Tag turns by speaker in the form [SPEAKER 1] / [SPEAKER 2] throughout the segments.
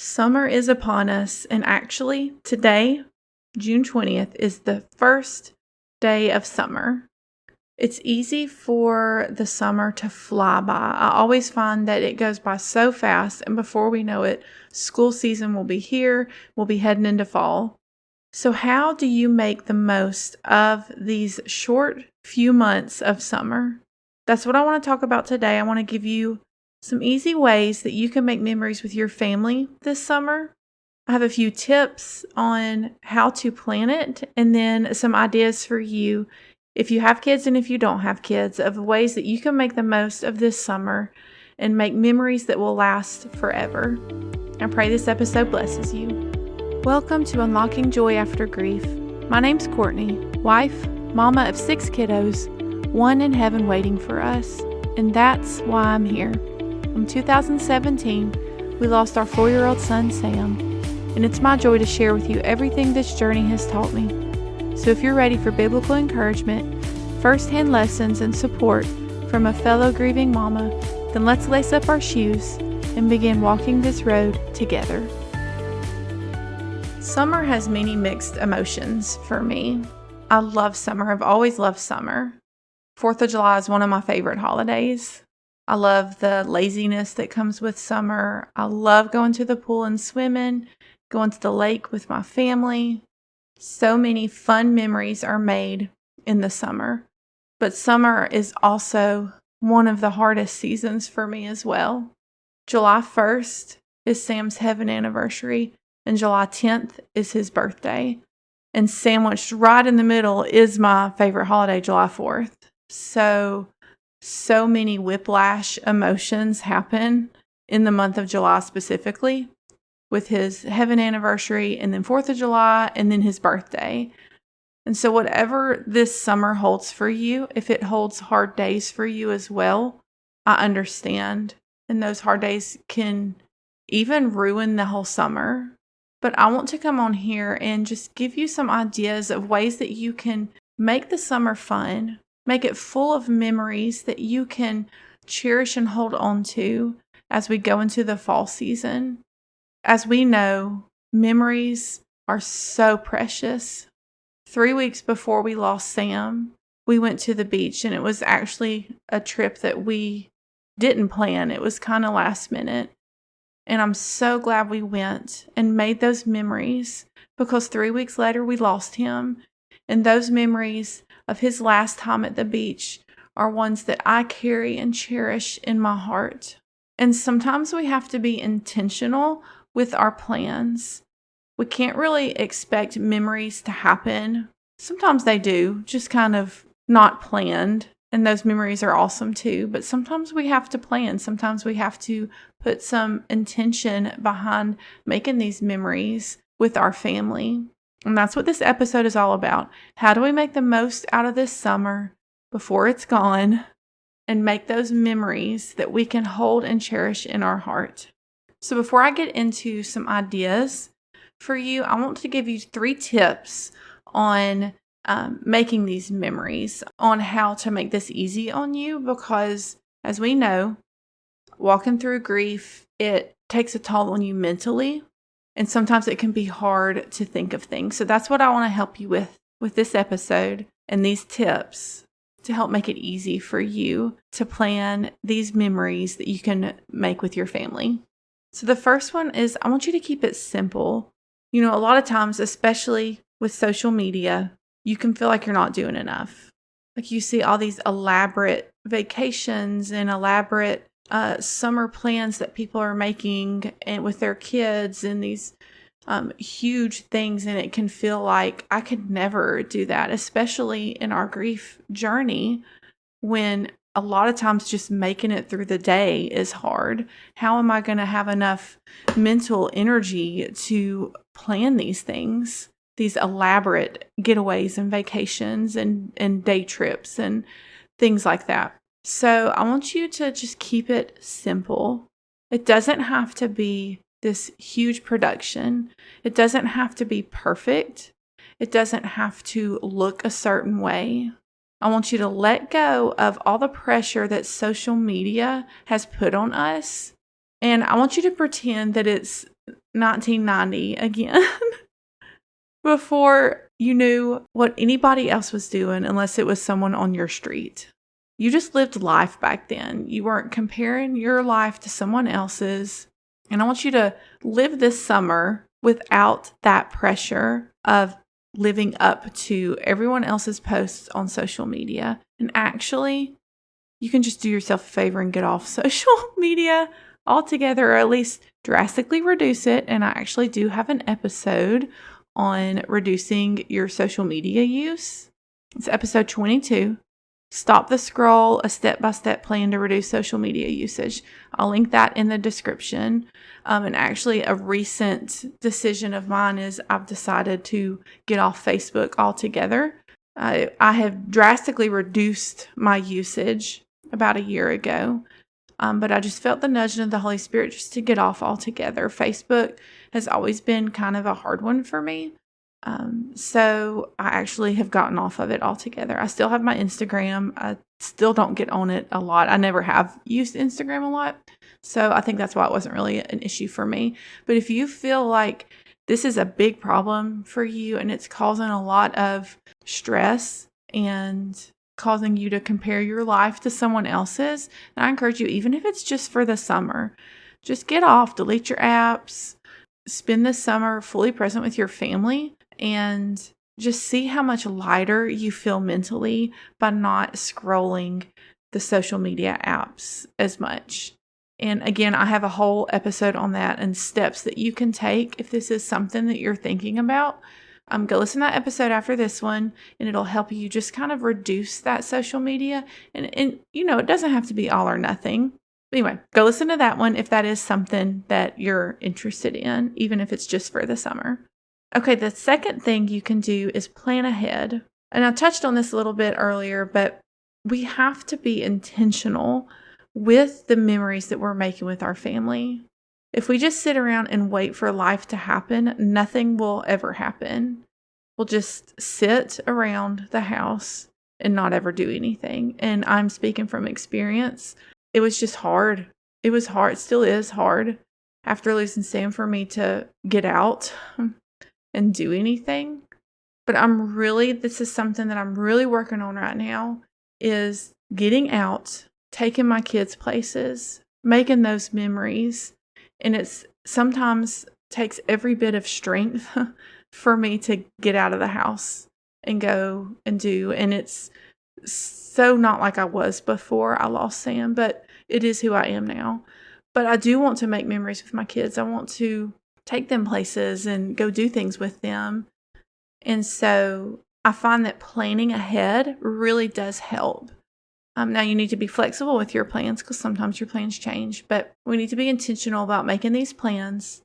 [SPEAKER 1] Summer is upon us, and actually, today, June 20th, is the first day of summer. It's easy for the summer to fly by. I always find that it goes by so fast, and before we know it, school season will be here. We'll be heading into fall. So how do you make the most of these short few months of summer? That's what I want to talk about today. I want to give you some easy ways that you can make memories with your family this summer. I have a few tips on how to plan it, and then some ideas for you if you have kids and if you don't have kids, of ways that you can make the most of this summer and make memories that will last forever. I pray this episode blesses you. Welcome to Unlocking Joy After Grief. My name's Courtney, wife, mama of 6 kiddos, one in heaven waiting for us, and that's why I'm here. In 2017, we lost our 4-year-old son, Sam, and it's my joy to share with you everything this journey has taught me. So if you're ready for biblical encouragement, first-hand lessons, and support from a fellow grieving mama, then let's lace up our shoes and begin walking this road together. Summer has many mixed emotions for me. I love summer. I've always loved summer. 4th of July is one of my favorite holidays. I love the laziness that comes with summer. I love going to the pool and swimming, going to the lake with my family. So many fun memories are made in the summer. But summer is also one of the hardest seasons for me as well. July 1st is Sam's heaven anniversary, and July 10th is his birthday. And sandwiched right in the middle is my favorite holiday, July 4th. So many whiplash emotions happen in the month of July specifically, with his heaven anniversary and then 4th of July and then his birthday. And so whatever this summer holds for you, if it holds hard days for you as well, I understand. And those hard days can even ruin the whole summer. But I want to come on here and just give you some ideas of ways that you can make the summer fun, make it full of memories that you can cherish and hold on to as we go into the fall season. As we know, memories are so precious. 3 weeks before we lost Sam, we went to the beach, and it was actually a trip that we didn't plan. It was kind of last minute. And I'm so glad we went and made those memories, because 3 weeks later we lost him. And those memories of his last time at the beach are ones that I carry and cherish in my heart. And sometimes we have to be intentional with our plans. We can't really expect memories to happen. Sometimes they do, just kind of not planned. And those memories are awesome too. But sometimes we have to plan. Sometimes we have to put some intention behind making these memories with our family. And that's what this episode is all about. How do we make the most out of this summer before it's gone and make those memories that we can hold and cherish in our heart? So before I get into some ideas for you, I want to give you 3 tips on making these memories, on how to make this easy on you, because as we know, walking through grief, it takes a toll on you mentally, and sometimes it can be hard to think of things. So that's what I want to help you with this episode and these tips to help make it easy for you to plan these memories that you can make with your family. So the first one is, I want you to keep it simple. You know, a lot of times, especially with social media, you can feel like you're not doing enough. Like you see all these elaborate vacations and elaborate summer plans that people are making and with their kids, and these huge things. And it can feel like I could never do that, especially in our grief journey, when a lot of times just making it through the day is hard. How am I going to have enough mental energy to plan these things, these elaborate getaways and vacations and day trips and things like that? So I want you to just keep it simple. It doesn't have to be this huge production. It doesn't have to be perfect. It doesn't have to look a certain way. I want you to let go of all the pressure that social media has put on us. And I want you to pretend that it's 1990 again before you knew what anybody else was doing unless it was someone on your street. You just lived life back then. You weren't comparing your life to someone else's. And I want you to live this summer without that pressure of living up to everyone else's posts on social media. And actually, you can just do yourself a favor and get off social media altogether, or at least drastically reduce it. And I actually do have an episode on reducing your social media use. It's episode 22. Stop the Scroll, a step-by-step plan to reduce social media usage. I'll link that in the description. And actually, a recent decision of mine is I've decided to get off Facebook altogether. I have drastically reduced my usage about a year ago, but I just felt the nudging of the Holy Spirit just to get off altogether. Facebook has always been kind of a hard one for me. So I actually have gotten off of it altogether. I still have my Instagram. I still don't get on it a lot. I never have used Instagram a lot. So I think that's why it wasn't really an issue for me. But if you feel like this is a big problem for you and it's causing a lot of stress and causing you to compare your life to someone else's, then I encourage you, even if it's just for the summer, just get off, delete your apps, spend this summer fully present with your family, and just see how much lighter you feel mentally by not scrolling the social media apps as much. And again, I have a whole episode on that and steps that you can take if this is something that you're thinking about. Go listen to that episode after this one, and it'll help you just kind of reduce that social media. And you know, it doesn't have to be all or nothing. Anyway, go listen to that one if that is something that you're interested in, even if it's just for the summer. Okay, the second thing you can do is plan ahead. And I touched on this a little bit earlier, but we have to be intentional with the memories that we're making with our family. If we just sit around and wait for life to happen, nothing will ever happen. We'll just sit around the house and not ever do anything. And I'm speaking from experience. It was just hard. It was hard. It still is hard after losing Sam for me to get out and do anything. But this is something that I'm really working on right now, is getting out, taking my kids places, making those memories. And it's sometimes takes every bit of strength for me to get out of the house and go and do. And it's so not like I was before I lost Sam, but it is who I am now. But I do want to make memories with my kids. I want to take them places and go do things with them. And so I find that planning ahead really does help. Now you need to be flexible with your plans because sometimes your plans change, but we need to be intentional about making these plans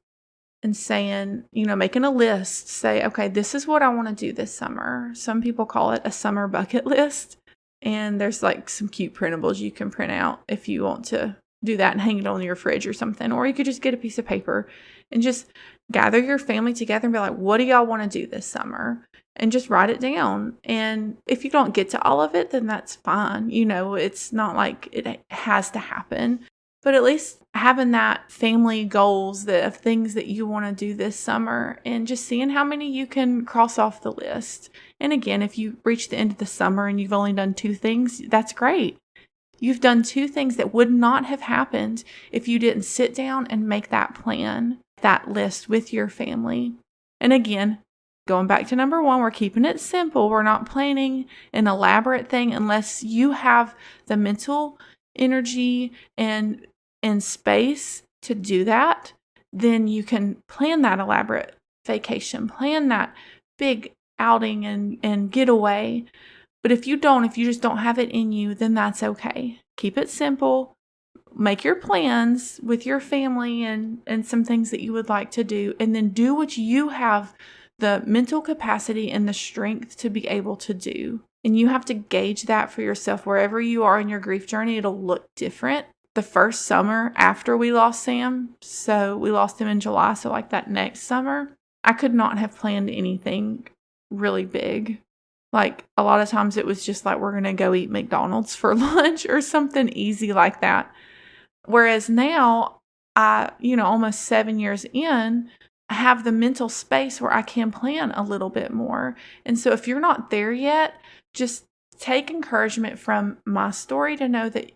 [SPEAKER 1] and saying, making a list, say, okay, this is what I want to do this summer. Some people call it a summer bucket list. And there's like some cute printables you can print out if you want to do that and hang it on your fridge or something. Or you could just get a piece of paper and just gather your family together and be like, what do y'all want to do this summer? And just write it down. And if you don't get to all of it, then that's fine. It's not like it has to happen. But at least having that family goals of things that you want to do this summer and just seeing how many you can cross off the list. And again, if you reach the end of the summer and you've only done 2 things, that's great. You've done 2 things that would not have happened if you didn't sit down and make that plan, that list with your family. And again, going back to number 1, we're keeping it simple. We're not planning an elaborate thing unless you have the mental energy and space to do that. Then you can plan that elaborate vacation, plan that big outing and getaway. But if you just don't have it in you, then that's okay. Keep it simple. Make your plans with your family and some things that you would like to do, and then do what you have the mental capacity and the strength to be able to do. And you have to gauge that for yourself. Wherever you are in your grief journey, it'll look different. The first summer after we lost Sam, so we lost him in July, so like that next summer, I could not have planned anything really big. Like a lot of times it was just like, we're going to go eat McDonald's for lunch or something easy like that. Whereas now almost 7 years in, I have the mental space where I can plan a little bit more. And so if you're not there yet, just take encouragement from my story to know that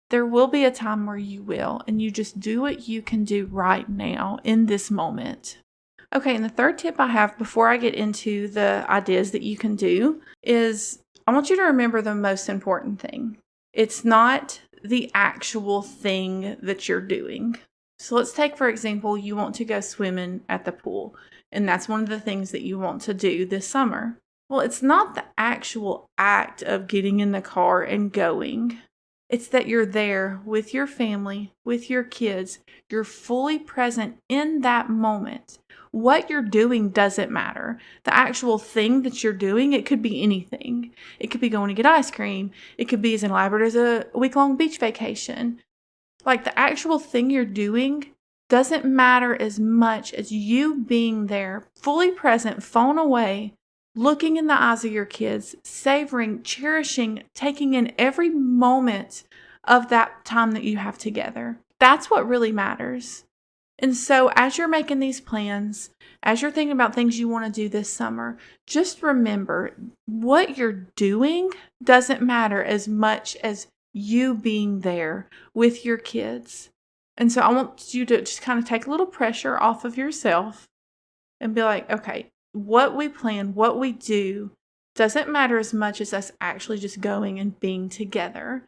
[SPEAKER 1] there will be a time where you will, and you just do what you can do right now in this moment. Okay, and the third tip I have before I get into the ideas that you can do is I want you to remember the most important thing. It's not the actual thing that you're doing. So let's take, for example, you want to go swimming at the pool, and that's one of the things that you want to do this summer. Well, it's not the actual act of getting in the car and going. It's that you're there with your family, with your kids. You're fully present in that moment. What you're doing doesn't matter. The actual thing that you're doing, it could be anything. It could be going to get ice cream. It could be as elaborate as a week-long beach vacation. Like, the actual thing you're doing doesn't matter as much as you being there, fully present, phone away, looking in the eyes of your kids, savoring, cherishing, taking in every moment of that time that you have together. That's what really matters. And so as you're making these plans, as you're thinking about things you want to do this summer, just remember what you're doing doesn't matter as much as you being there with your kids. And so I want you to just kind of take a little pressure off of yourself and be like, okay, what we plan, what we do doesn't matter as much as us actually just going and being together,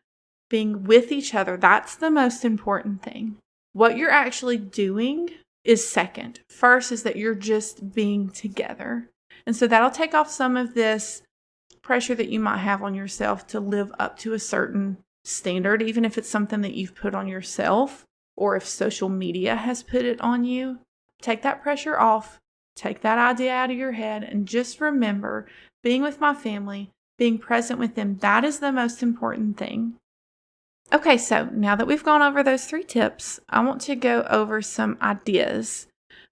[SPEAKER 1] being with each other. That's the most important thing. What you're actually doing is second. First is that you're just being together. And so that'll take off some of this pressure that you might have on yourself to live up to a certain standard, even if it's something that you've put on yourself or if social media has put it on you. Take that pressure off. Take that idea out of your head and just remember being with my family, being present with them. That is the most important thing. Okay, so now that we've gone over those 3 tips, I want to go over some ideas.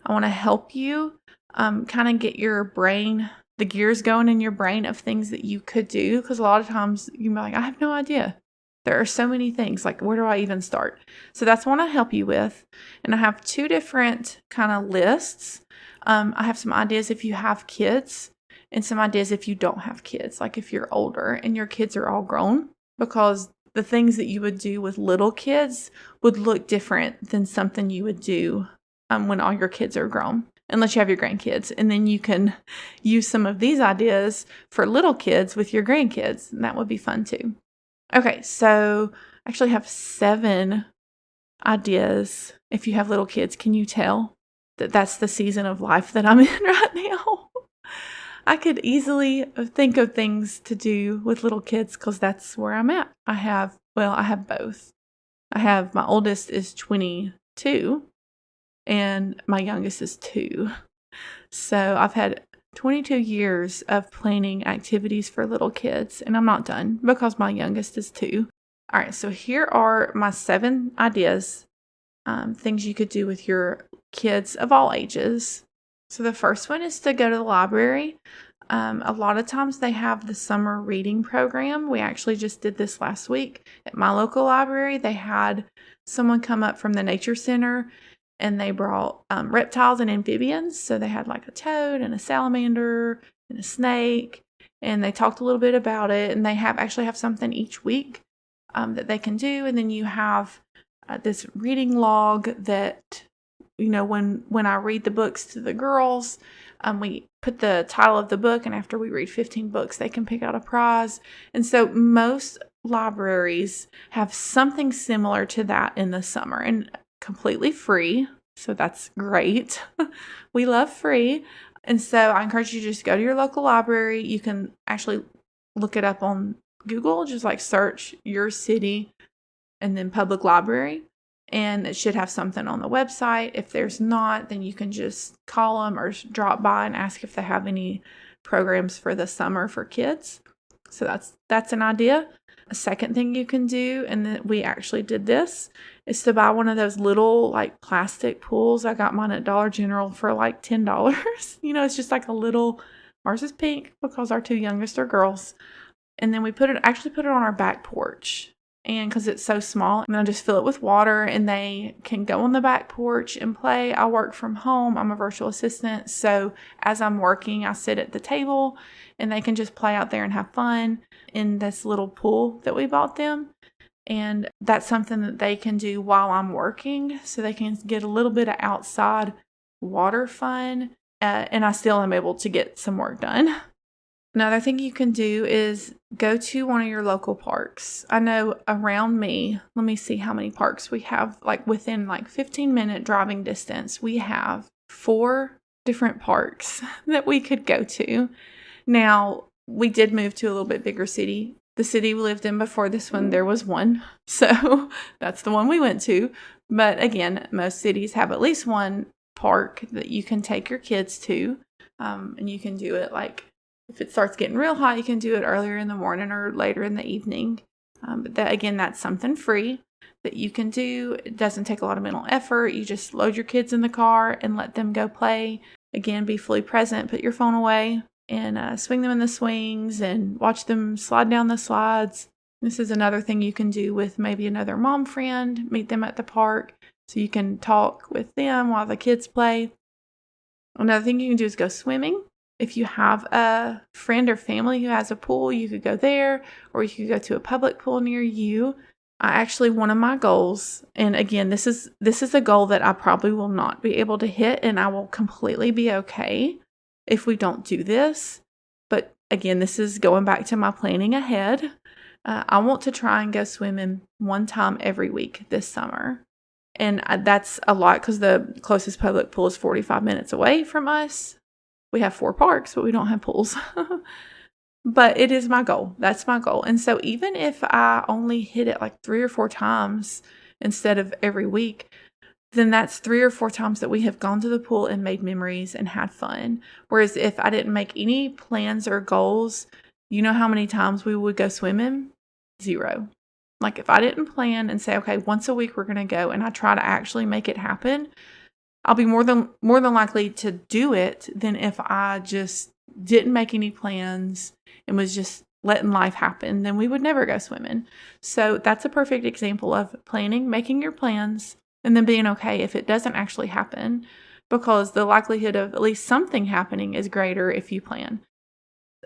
[SPEAKER 1] I want to help you kind of get your brain, the gears going in your brain of things that you could do. Because a lot of times you might be like, I have no idea. There are so many things. Like, where do I even start? So that's what I want to help you with. And I have 2 different kind of lists. I have some ideas if you have kids and some ideas if you don't have kids, like if you're older and your kids are all grown, because the things that you would do with little kids would look different than something you would do when all your kids are grown, unless you have your grandkids. And then you can use some of these ideas for little kids with your grandkids, and that would be fun too. Okay, so I actually have 7 ideas if you have little kids. Can you tell that that's the season of life that I'm in right now? I could easily think of things to do with little kids because that's where I'm at. I have both. My oldest is 22 and my youngest is 2. So I've had 22 years of planning activities for little kids, and I'm not done because my youngest is 2. All right, so here are my 7 ideas, things you could do with your kids of all ages. So the first one is to go to the library. A lot of times they have the summer reading program. We actually just did this last week at my local library. They had someone come up from the nature center and they brought reptiles and amphibians. So they had like a toad and a salamander and a snake, and they talked a little bit about it. And they actually have something each week that they can do. And then you have this reading log that, when I read the books to the girls, we put the title of the book, and after we read 15 books, they can pick out a prize. And so most libraries have something similar to that in the summer and completely free. So that's great. We love free. And so I encourage you to just go to your local library. You can actually look it up on Google, just like search your city and then public library. And it should have something on the website. If there's not, then you can just call them or drop by and ask if they have any programs for the summer for kids. So that's an idea. A second thing you can do, and then we actually did this, is to buy one of those little like plastic pools. I got mine at Dollar General for like $10. It's just like a little, ours is pink because our 2 youngest are girls. And then we put it on our back porch. And because it's so small, and I just fill it with water and they can go on the back porch and play. I work from home. I'm a virtual assistant. So as I'm working, I sit at the table and they can just play out there and have fun in this little pool that we bought them. And that's something that they can do while I'm working. So they can get a little bit of outside water fun. And I still am able to get some work done. Another thing you can do is go to one of your local parks. I know around me, let me see how many parks we have, like within like 15-minute driving distance, we have 4 different parks that we could go to. Now, we did move to a little bit bigger city. The city we lived in before this one, there was one. So that's the one we went to. But again, most cities have at least one park that you can take your kids to. And you can do it like, if it starts getting real hot, you can do it earlier in the morning or later in the evening. But that's something free that you can do. It doesn't take a lot of mental effort. You just load your kids in the car and let them go play. Again, be fully present. Put your phone away and swing them in the swings and watch them slide down the slides. This is another thing you can do with maybe another mom friend. Meet them at the park so you can talk with them while the kids play. Another thing you can do is go swimming. If you have a friend or family who has a pool, you could go there, or you could go to a public pool near you. One of my goals, and again, this is a goal that I probably will not be able to hit, and I will completely be okay if we don't do this. But again, this is going back to my planning ahead. I want to try and go swimming 1 time every week this summer. And that's a lot because the closest public pool is 45 minutes away from us. We have 4 parks, but we don't have pools. But it is my goal. That's my goal. And so even if I only hit it like 3 or 4 times instead of every week, then that's 3 or 4 times that we have gone to the pool and made memories and had fun. Whereas if I didn't make any plans or goals, you know how many times we would go swimming? 0. Like if I didn't plan and say, okay, once a week we're going to go, and I try to actually make it happen, I'll be more than likely to do it than if I just didn't make any plans and was just letting life happen. Then we would never go swimming. So that's a perfect example of planning, making your plans, and then being okay if it doesn't actually happen, because the likelihood of at least something happening is greater if you plan.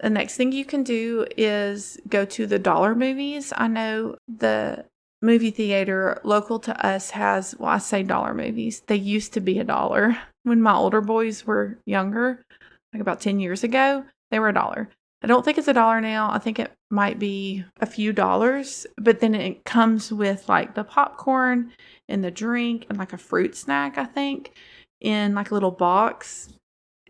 [SPEAKER 1] The next thing you can do is go to the dollar movies. I know the movie theater local to us has, I say dollar movies. They used to be $1. When my older boys were younger, like about 10 years ago, they were $1. I don't think it's $1 now. I think it might be a few dollars, but then it comes with like the popcorn and the drink and like a fruit snack, I think, in like a little box.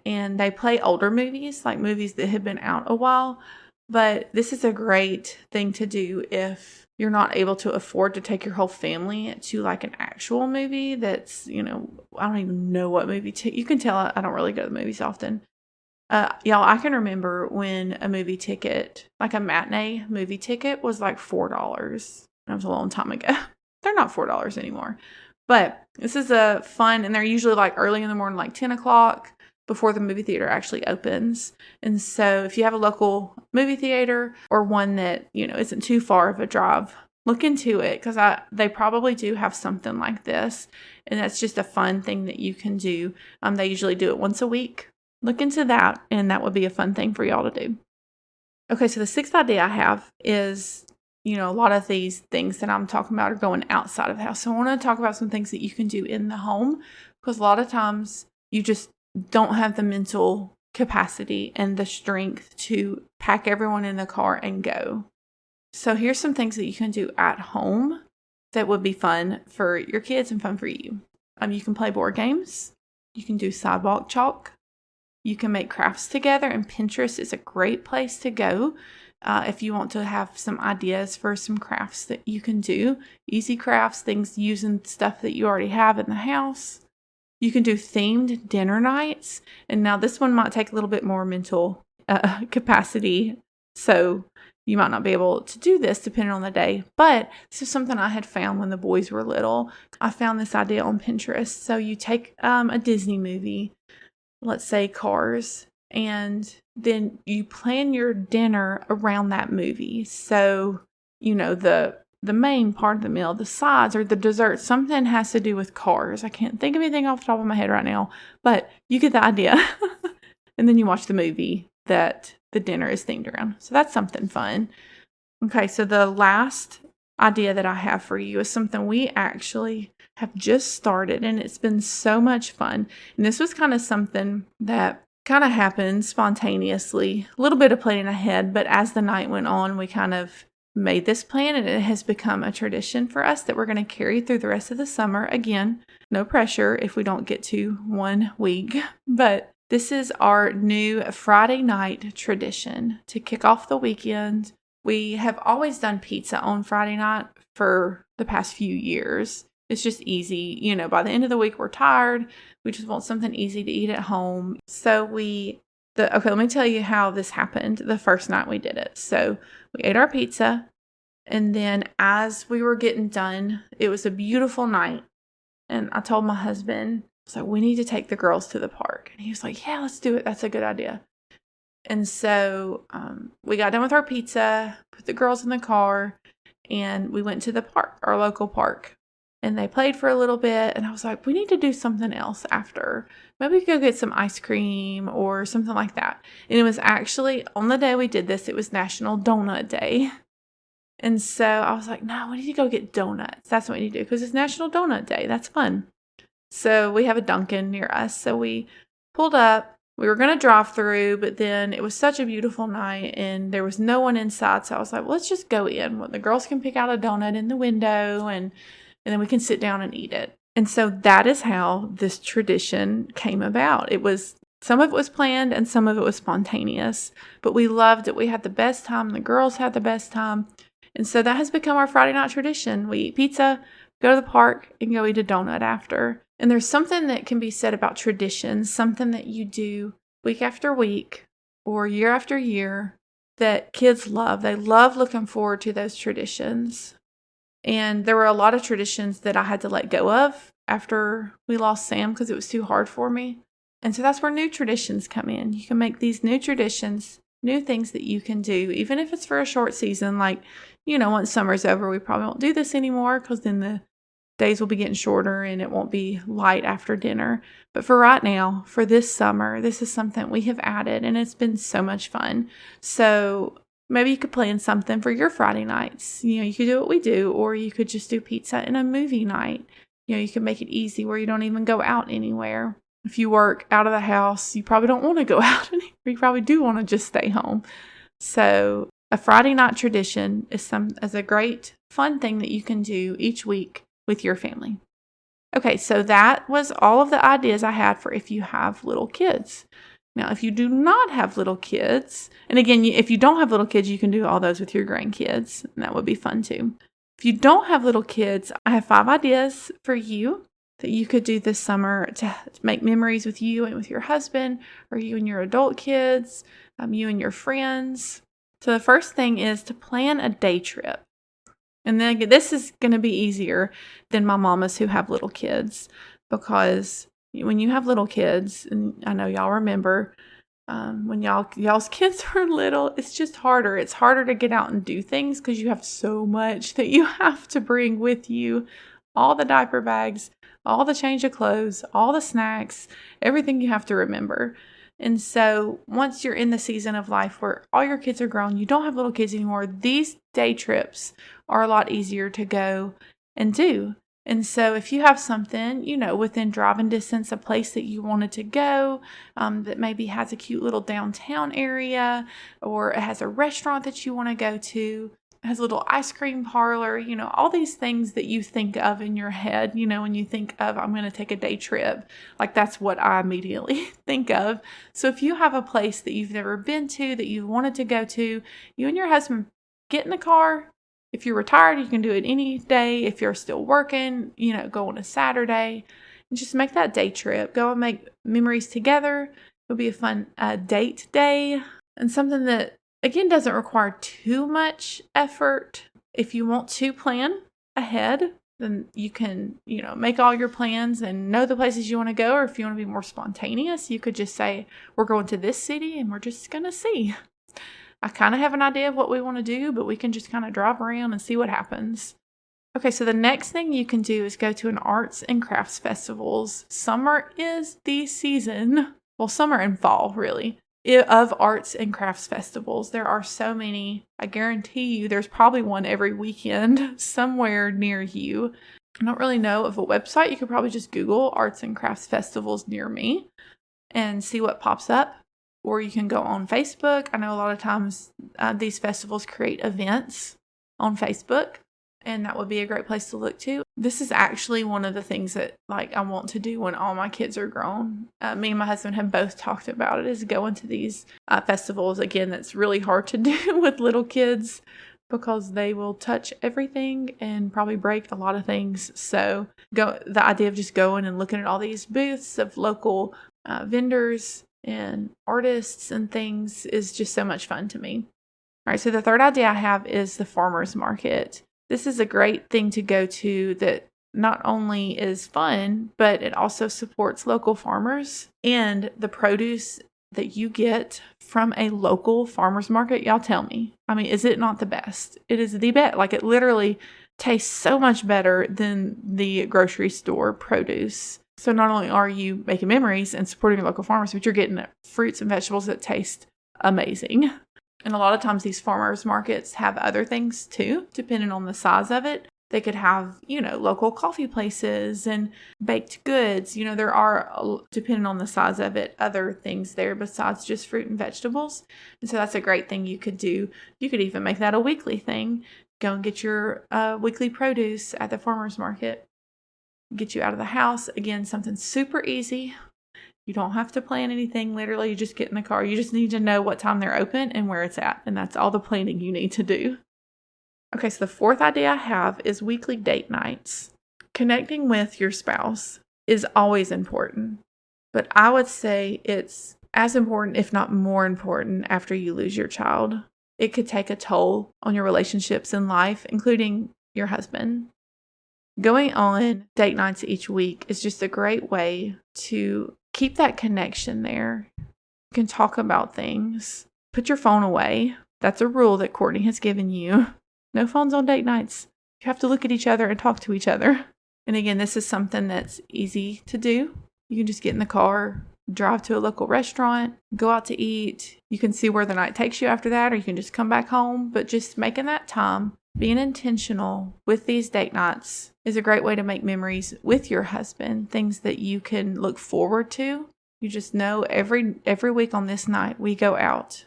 [SPEAKER 1] And they play older movies, like movies that have been out a while. But this is a great thing to do if you're not able to afford to take your whole family to like an actual movie that's, I don't even know what movie. You can tell I don't really go to the movies often. Y'all, I can remember when a movie ticket, like a matinee movie ticket, was like $4. That was a long time ago. They're not $4 anymore. But this is a fun, and they're usually like early in the morning, like 10 o'clock. Before the movie theater actually opens. And so if you have a local movie theater or one that, isn't too far of a drive, look into it, because they probably do have something like this. And that's just a fun thing that you can do. They usually do it once a week. Look into that, and that would be a fun thing for y'all to do. Okay, so the 6th idea I have is, a lot of these things that I'm talking about are going outside of the house. So I want to talk about some things that you can do in the home, because a lot of times you just don't have the mental capacity and the strength to pack everyone in the car and go. So here's some things that you can do at home that would be fun for your kids and fun for you. You can play board games. You can do sidewalk chalk. You can make crafts together, and Pinterest is a great place to go if you want to have some ideas for some crafts that you can do. Easy crafts, things using stuff that you already have in the house. You can do themed dinner nights. And now this one might take a little bit more mental capacity. So you might not be able to do this depending on the day. But this is something I had found when the boys were little. I found this idea on Pinterest. So you take a Disney movie, let's say Cars, and then you plan your dinner around that movie. So, the the main part of the meal, the sides or the dessert, something has to do with cars. I can't think of anything off the top of my head right now, but you get the idea. And then you watch the movie that the dinner is themed around. So that's something fun. Okay, so the last idea that I have for you is something we actually have just started, and it's been so much fun. And this was kind of something that kind of happened spontaneously, a little bit of planning ahead, but as the night went on, we kind of made this plan, and it has become a tradition for us that we're going to carry through the rest of the summer. Again, no pressure if we don't get to 1 week, but this is our new Friday night tradition to kick off the weekend. We have always done pizza on Friday night for the past few years. It's just easy. You know, by the end of the week, we're tired. We just want something easy to eat at home. So okay, let me tell you how this happened the first night we did it. So we ate our pizza, and then as we were getting done, it was a beautiful night. And I told my husband, so we need to take the girls to the park. And he was like, yeah, let's do it. That's a good idea. And so we got done with our pizza, put the girls in the car, and we went to the park, our local park. And they played for a little bit, and I was like, we need to do something else after. Maybe we could go get some ice cream or something like that. And it was actually, on the day we did this, it was National Donut Day. And so I was like, no, we need to go get donuts. That's what we need to do, because it's National Donut Day. That's fun. So we have a Dunkin' near us. So we pulled up. We were going to drive through, but then it was such a beautiful night and there was no one inside. So I was like, well, let's just go in. Well, the girls can pick out a donut in the window and then we can sit down and eat it. And so that is how this tradition came about. Some of it was planned and some of it was spontaneous, but we loved it. We had the best time. The girls had the best time. And so that has become our Friday night tradition. We eat pizza, go to the park, and go eat a donut after. And there's something that can be said about traditions, something that you do week after week or year after year that kids love. They love looking forward to those traditions. And there were a lot of traditions that I had to let go of after we lost Sam because it was too hard for me. And so that's where new traditions come in. You can make these new traditions, new things that you can do, even if it's for a short season. Like, once summer's over, we probably won't do this anymore because then the days will be getting shorter and it won't be light after dinner. But for right now, for this summer, this is something we have added and it's been so much fun. So maybe you could plan something for your Friday nights. You could do what we do, or you could just do pizza and a movie night. You can make it easy where you don't even go out anywhere. If you work out of the house, you probably don't want to go out anywhere. You probably do want to just stay home. So a Friday night tradition is a great fun thing that you can do each week with your family. Okay, so that was all of the ideas I had for if you have little kids. Now, if you do not have little kids, and again, if you don't have little kids, you can do all those with your grandkids, and that would be fun too. If you don't have little kids, I have 5 ideas for you that you could do this summer to make memories with you and with your husband, or you and your adult kids, you and your friends. So the first thing is to plan a day trip. And then this is going to be easier than my mamas who have little kids, because when you have little kids, and I know y'all remember when y'all's kids were little, it's just harder. It's harder to get out and do things because you have so much that you have to bring with you. All the diaper bags, all the change of clothes, all the snacks, everything you have to remember. And so once you're in the season of life where all your kids are grown, you don't have little kids anymore, these day trips are a lot easier to go and do. And so if you have something, within driving distance, a place that you wanted to go, that maybe has a cute little downtown area, or it has a restaurant that you want to go to, it has a little ice cream parlor, all these things that you think of in your head, when you think of, I'm going to take a day trip, like that's what I immediately think of. So if you have a place that you've never been to, that you wanted to go to, you and your husband get in the car. If you're retired, you can do it any day. If you're still working, go on a Saturday and just make that day trip. Go and make memories together. It'll be a fun date day, and something that, again, doesn't require too much effort. If you want to plan ahead, then you can, make all your plans and know the places you want to go. Or if you want to be more spontaneous, you could just say, we're going to this city and we're just going to see. I kind of have an idea of what we want to do, but we can just kind of drive around and see what happens. Okay, so the next thing you can do is go to an arts and crafts festivals. Summer is the season, well, summer and fall, really, of arts and crafts festivals. There are so many. I guarantee you there's probably one every weekend somewhere near you. I don't really know of a website. You could probably just Google arts and crafts festivals near me and see what pops up. Or you can go on Facebook. I know a lot of times these festivals create events on Facebook, and that would be a great place to look to. This is actually one of the things that I want to do when all my kids are grown. Me and my husband have both talked about it, is going to these festivals. Again, that's really hard to do with little kids because they will touch everything and probably break a lot of things. So the idea of just going and looking at all these booths of local vendors and artists and things is just so much fun to me. All right, so the third idea I have is the farmer's market. This is a great thing to go to that not only is fun, but it also supports local farmers, and the produce that you get from a local farmer's market. Y'all tell me. I mean, is it not the best? It is the best. It literally tastes so much better than the grocery store produce. So not only are you making memories and supporting your local farmers, but you're getting fruits and vegetables that taste amazing. And a lot of times these farmers markets have other things too, depending on the size of it. They could have, local coffee places and baked goods. There are, depending on the size of it, other things there besides just fruit and vegetables. And so that's a great thing you could do. You could even make that a weekly thing. Go and get your weekly produce at the farmer's market. Get you out of the house. Again, something super easy. You don't have to plan anything. Literally, you just get in the car. You just need to know what time they're open and where it's at. And that's all the planning you need to do. Okay, so the fourth idea I have is weekly date nights. Connecting with your spouse is always important. But I would say it's as important, if not more important, after you lose your child. It could take a toll on your relationships in life, including your husband. Going on date nights each week is just a great way to keep that connection there. You can talk about things. Put your phone away. That's a rule that Courtney has given you. No phones on date nights. You have to look at each other and talk to each other. And again, this is something that's easy to do. You can just get in the car, drive to a local restaurant, go out to eat. You can see where the night takes you after that, or you can just come back home. But just making that time, being intentional with these date nights is a great way to make memories with your husband, things that you can look forward to. You just know every week on this night we go out.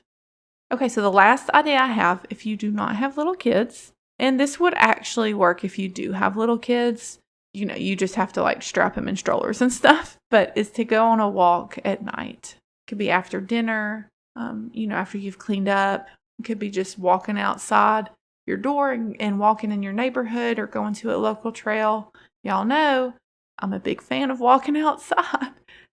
[SPEAKER 1] Okay, so the last idea I have, if you do not have little kids, and this would actually work if you do have little kids, you just have to strap them in strollers and stuff, but is to go on a walk at night. It could be after dinner, after you've cleaned up. It could be just walking outside your door and walking in your neighborhood or going to a local trail. Y'all know I'm a big fan of walking outside,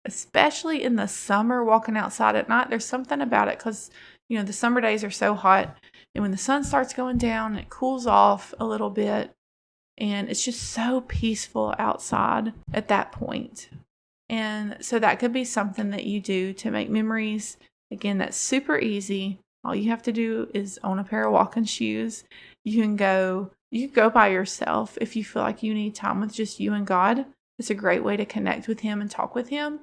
[SPEAKER 1] especially in the summer. Walking outside at night, there's something about it because the summer days are so hot, and when the sun starts going down, it cools off a little bit, and it's just so peaceful outside at that point. And so that could be something that you do to make memories. Again, that's super easy. All you have to do is own a pair of walking shoes. You can go by yourself if you feel like you need time with just you and God. It's a great way to connect with Him and talk with Him.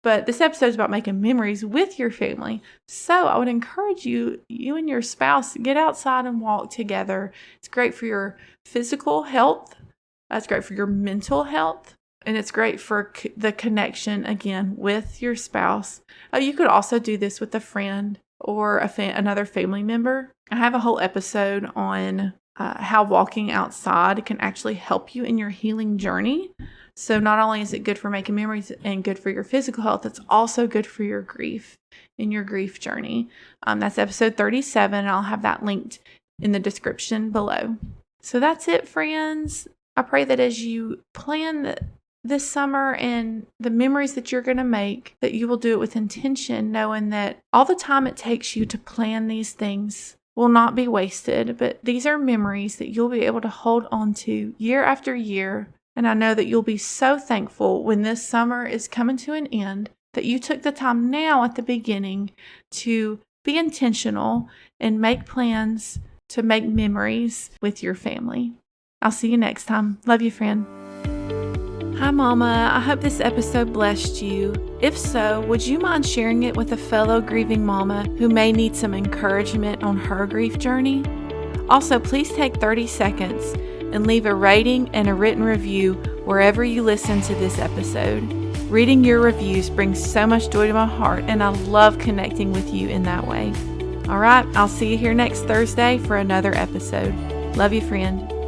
[SPEAKER 1] But this episode is about making memories with your family. So I would encourage you and your spouse, get outside and walk together. It's great for your physical health. It's great for your mental health. And it's great for the connection, again, with your spouse. You could also do this with a friend or another family member. I have a whole episode on how walking outside can actually help you in your healing journey. So not only is it good for making memories and good for your physical health, it's also good for your grief in your grief journey. That's episode 37. And I'll have that linked in the description below. So that's it, friends. I pray that as you plan this summer and the memories that you're going to make, that you will do it with intention, knowing that all the time it takes you to plan these things will not be wasted, but these are memories that you'll be able to hold on to year after year. And I know that you'll be so thankful when this summer is coming to an end that you took the time now at the beginning to Be intentional and make plans to make memories with your family. I'll see you next time. Love you, friend. Hi, Mama. I hope this episode blessed you. If so, would you mind sharing it with a fellow grieving mama who may need some encouragement on her grief journey? Also, please take 30 seconds and leave a rating and a written review wherever you listen to this episode. Reading your reviews brings so much joy to my heart, and I love connecting with you in that way. All right, I'll see you here next Thursday for another episode. Love you, friend.